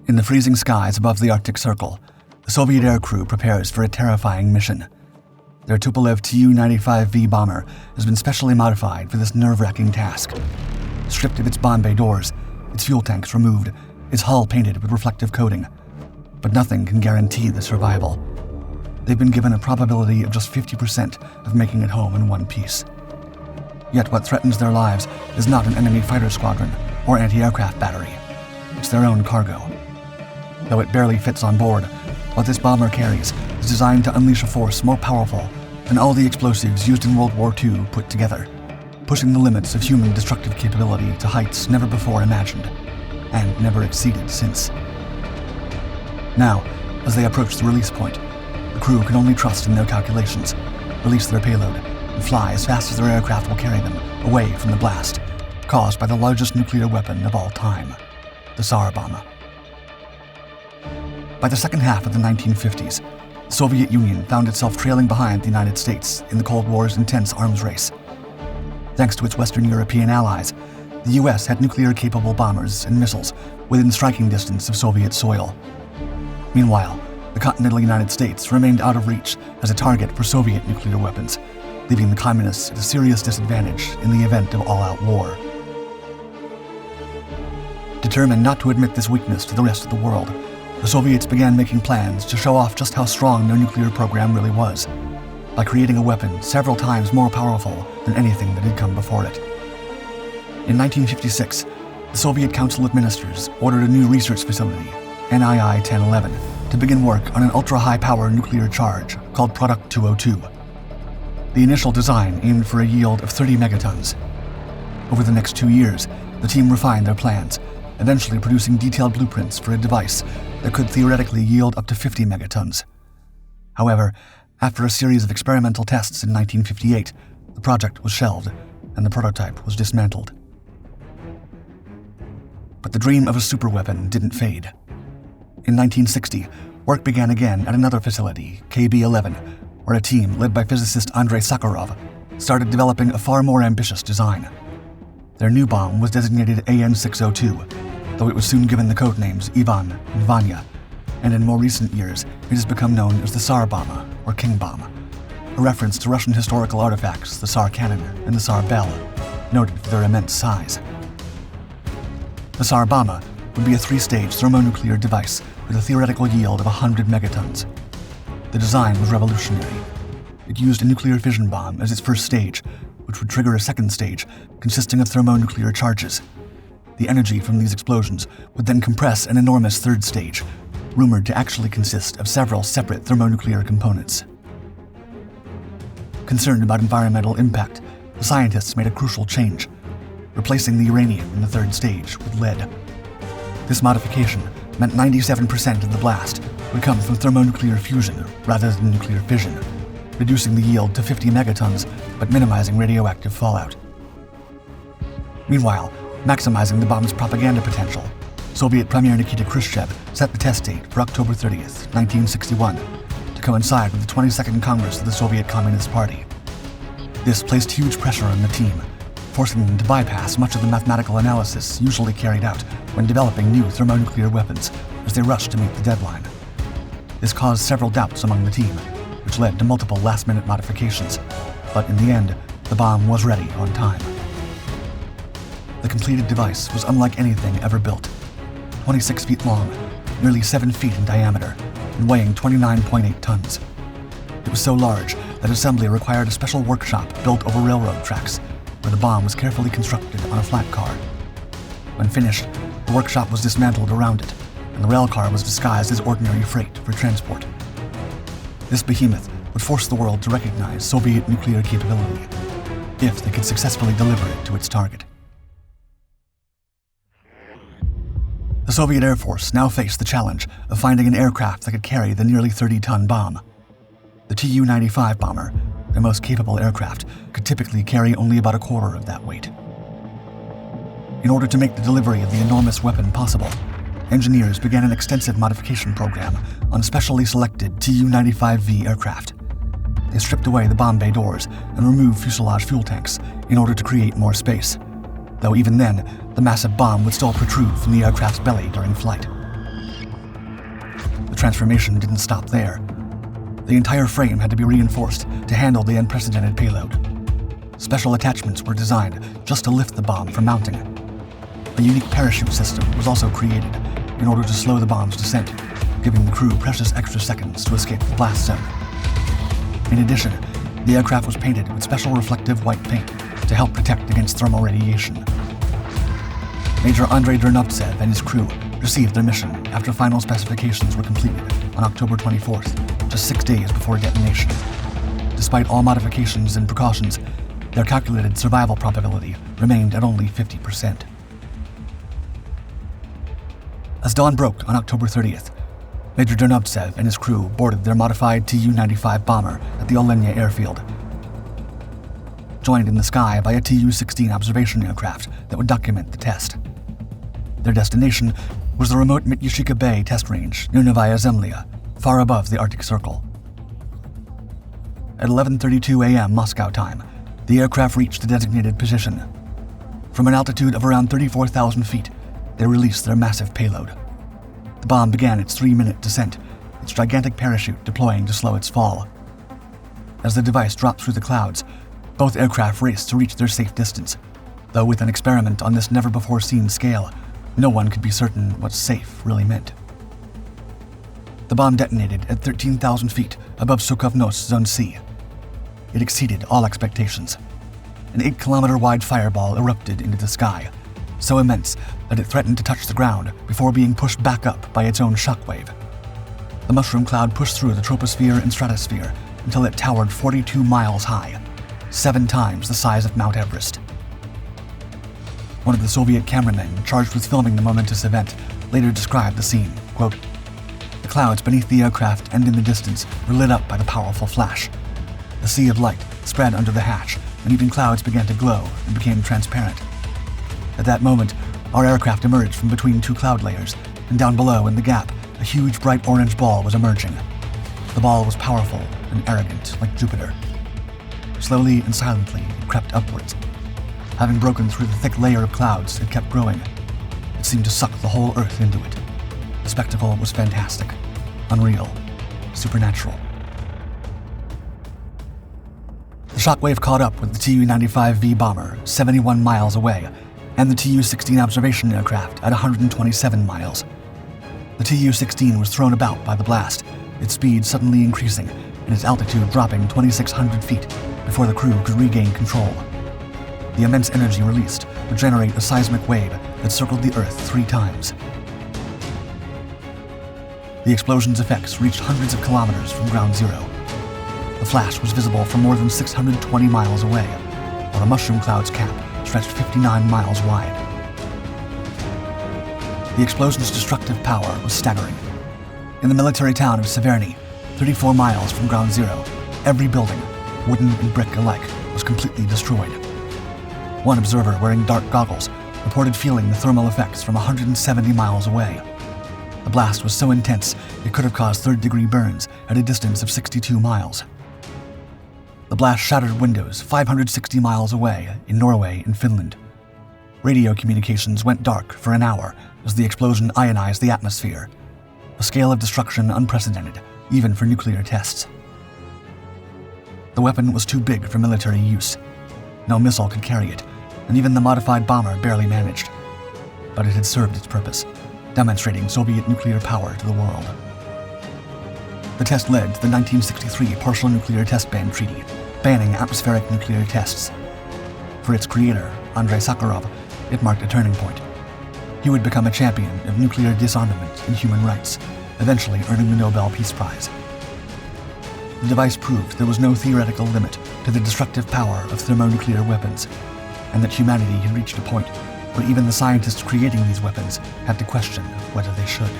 In the freezing skies above the Arctic Circle, the Soviet aircrew prepares for a terrifying mission. Their Tupolev Tu-95V bomber has been specially modified for this nerve-wracking task. Stripped of its bomb bay doors, its fuel tanks removed, its hull painted with reflective coating. But nothing can guarantee the survival. They've been given a probability of just 50% of making it home in one piece. Yet what threatens their lives is not an enemy fighter squadron or anti-aircraft battery. It's their own cargo. Though it barely fits on board, what this bomber carries is designed to unleash a force more powerful than all the explosives used in World War II put together, pushing the limits of human destructive capability to heights never before imagined, and never exceeded since. Now, as they approach the release point, the crew can only trust in their calculations, release their payload, and fly as fast as their aircraft will carry them away from the blast caused by the largest nuclear weapon of all time, the Tsar Bomba. By the second half of the 1950s, the Soviet Union found itself trailing behind the United States in the Cold War's intense arms race. Thanks to its Western European allies, the US had nuclear-capable bombers and missiles within striking distance of Soviet soil. Meanwhile, the continental United States remained out of reach as a target for Soviet nuclear weapons, leaving the communists at a serious disadvantage in the event of all-out war. Determined not to admit this weakness to the rest of the world, the Soviets began making plans to show off just how strong their nuclear program really was, by creating a weapon several times more powerful than anything that had come before it. In 1956, the Soviet Council of Ministers ordered a new research facility, NII 1011, to begin work on an ultra-high-power nuclear charge called Product 202. The initial design aimed for a yield of 30 megatons. Over the next 2 years, the team refined their plans, eventually producing detailed blueprints for a device that could theoretically yield up to 50 megatons. However, after a series of experimental tests in 1958, the project was shelved and the prototype was dismantled. But the dream of a superweapon didn't fade. In 1960, work began again at another facility, KB-11, where a team led by physicist Andrei Sakharov started developing a far more ambitious design. Their new bomb was designated AN-602, though it was soon given the codenames Ivan and Vanya, and in more recent years it has become known as the Tsar Bomba, or King Bomb, a reference to Russian historical artifacts, the Tsar Cannon and the Tsar Bell, noted for their immense size. The Tsar Bomba would be a 3-stage thermonuclear device with a theoretical yield of 100 megatons. The design was revolutionary. It used a nuclear fission bomb as its first stage, which would trigger a second stage consisting of thermonuclear charges. The energy from these explosions would then compress an enormous third stage, rumored to actually consist of several separate thermonuclear components. Concerned about environmental impact, the scientists made a crucial change, replacing the uranium in the third stage with lead. This modification meant 97% of the blast would come from thermonuclear fusion rather than nuclear fission, reducing the yield to 50 megatons but minimizing radioactive fallout. Meanwhile, maximizing the bomb's propaganda potential, Soviet Premier Nikita Khrushchev set the test date for October 30th, 1961, to coincide with the 22nd Congress of the Soviet Communist Party. This placed huge pressure on the team, forcing them to bypass much of the mathematical analysis usually carried out when developing new thermonuclear weapons as they rushed to meet the deadline. This caused several doubts among the team, which led to multiple last-minute modifications, but in the end, the bomb was ready on time. The completed device was unlike anything ever built. 26 feet long, nearly 7 feet in diameter, and weighing 29.8 tons. It was so large that assembly required a special workshop built over railroad tracks, where the bomb was carefully constructed on a flat car. When finished, the workshop was dismantled around it, and the rail car was disguised as ordinary freight for transport. This behemoth would force the world to recognize Soviet nuclear capability, if they could successfully deliver it to its target. The Soviet Air Force now faced the challenge of finding an aircraft that could carry the nearly 30-ton bomb. The Tu-95 bomber, their most capable aircraft, could typically carry only about a quarter of that weight. In order to make the delivery of the enormous weapon possible, engineers began an extensive modification program on specially selected Tu-95V aircraft. They stripped away the bomb bay doors and removed fuselage fuel tanks in order to create more space, though even then, the massive bomb would still protrude from the aircraft's belly during flight. transformation didn't stop there. The entire frame had to be reinforced to handle the unprecedented payload. Special attachments were designed just to lift the bomb from mounting. A unique parachute system was also created in order to slow the bomb's descent, giving the crew precious extra seconds to escape the blast zone. In addition, the aircraft was painted with special reflective white paint to help protect against thermal radiation. Major Andrei Dernovtsev and his crew received their mission after final specifications were completed on October 24th, just 6 days before detonation. Despite all modifications and precautions, their calculated survival probability remained at only 50%. As dawn broke on October 30th, Major Dernovtsev and his crew boarded their modified Tu-95 bomber at the Olenia airfield, joined in the sky by a Tu-16 observation aircraft that would document the test. Their destination was the remote Mityushika Bay test range near Novaya Zemlya, far above the Arctic Circle. At 11:32 a.m. Moscow time, the aircraft reached the designated position. From an altitude of around 34,000 feet, they released their massive payload. The bomb began its 3-minute descent, its gigantic parachute deploying to slow its fall. As the device dropped through the clouds, both aircraft raced to reach their safe distance, though with an experiment on this never-before-seen scale, no one could be certain what safe really meant. The bomb detonated at 13,000 feet above Sukhovnost Zone C. It exceeded all expectations. An 8-kilometer-wide fireball erupted into the sky, so immense that it threatened to touch the ground before being pushed back up by its own shockwave. The mushroom cloud pushed through the troposphere and stratosphere until it towered 42 miles high, 7 times the size of Mount Everest. One of the Soviet cameramen charged with filming the momentous event later described the scene, quote, "The clouds beneath the aircraft and in the distance were lit up by the powerful flash. A sea of light spread under the hatch, and even clouds began to glow and became transparent. At that moment, our aircraft emerged from between 2 cloud layers, and down below in the gap, a huge bright orange ball was emerging. The ball was powerful and arrogant like Jupiter. Slowly and silently, it crept upwards. Having broken through the thick layer of clouds, it kept growing. It seemed to suck the whole Earth into it. The spectacle was fantastic, unreal, supernatural." The shockwave caught up with the Tu-95V bomber 71 miles away, and the Tu-16 observation aircraft at 127 miles. The Tu-16 was thrown about by the blast, its speed suddenly increasing and its altitude dropping 2,600 feet before the crew could regain control. The immense energy released would generate a seismic wave that circled the Earth 3 times. The explosion's effects reached hundreds of kilometers from ground zero. The flash was visible from more than 620 miles away, while the mushroom cloud's cap stretched 59 miles wide. The explosion's destructive power was staggering. In the military town of Severny, 34 miles from ground zero, every building, wooden and brick alike, was completely destroyed. One observer wearing dark goggles reported feeling the thermal effects from 170 miles away. The blast was so intense it could have caused third-degree burns at a distance of 62 miles. The blast shattered windows 560 miles away in Norway and Finland. Radio communications went dark for an hour as the explosion ionized the atmosphere, a scale of destruction unprecedented, even for nuclear tests. The weapon was too big for military use. No missile could carry it, and even the modified bomber barely managed. But it had served its purpose, demonstrating Soviet nuclear power to the world. The test led to the 1963 Partial Nuclear Test Ban Treaty, banning atmospheric nuclear tests. For its creator, Andrei Sakharov, it marked a turning point. He would become a champion of nuclear disarmament and human rights, eventually earning the Nobel Peace Prize. The device proved there was no theoretical limit to the destructive power of thermonuclear weapons, and that humanity had reached a point where even the scientists creating these weapons had to question whether they should.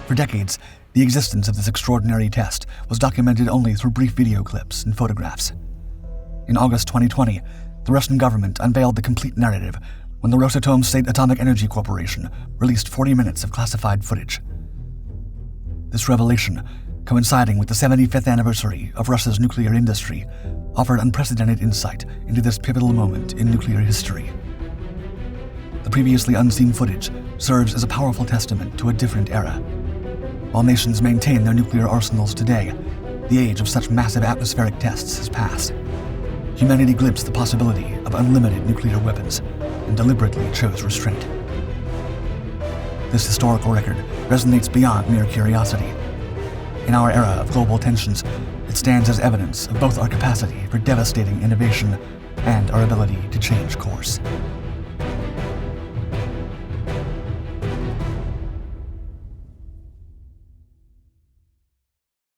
For decades, the existence of this extraordinary test was documented only through brief video clips and photographs. In August 2020, the Russian government unveiled the complete narrative when the Rosatom State Atomic Energy Corporation released 40 minutes of classified footage. This revelation, coinciding with the 75th anniversary of Russia's nuclear industry, offered unprecedented insight into this pivotal moment in nuclear history. The The previously unseen footage serves as a powerful testament to a different era. While nations maintain their nuclear arsenals today, the age of such massive atmospheric tests has passed. Humanity glimpsed the possibility of unlimited nuclear weapons and deliberately chose restraint. This historical record resonates beyond mere curiosity. In our era of global tensions, it stands as evidence of both our capacity for devastating innovation and our ability to change course.